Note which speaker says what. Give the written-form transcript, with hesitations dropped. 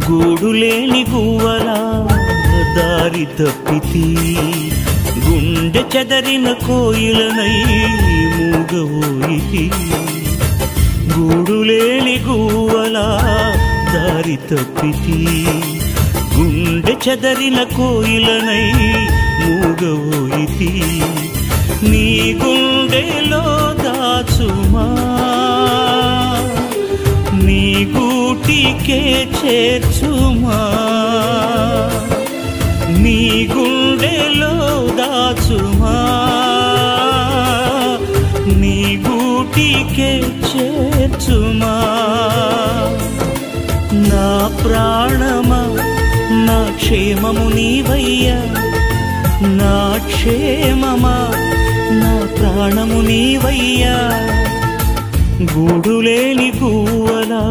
Speaker 1: గూడులేని గువ్వలా దారి తప్పితి గుండె చెదరిన కోయిలనై మూగవోయితి గూడులేని గువ్వలా దారి తప్పితి గుండె చెదరిన కోయిలనై మూగవోయితి నీ గుండెలో దాచుమా నీ గూటికే చేర్చుమా నీ గుండెలో దాచుమా నీ గూటికే చేర్చుమా నా ప్రాణమా నా క్షేమము నీవయ్యా నా క్షేమమా నా ప్రాణము నీవయ్యా గూడులేని గువ్వలా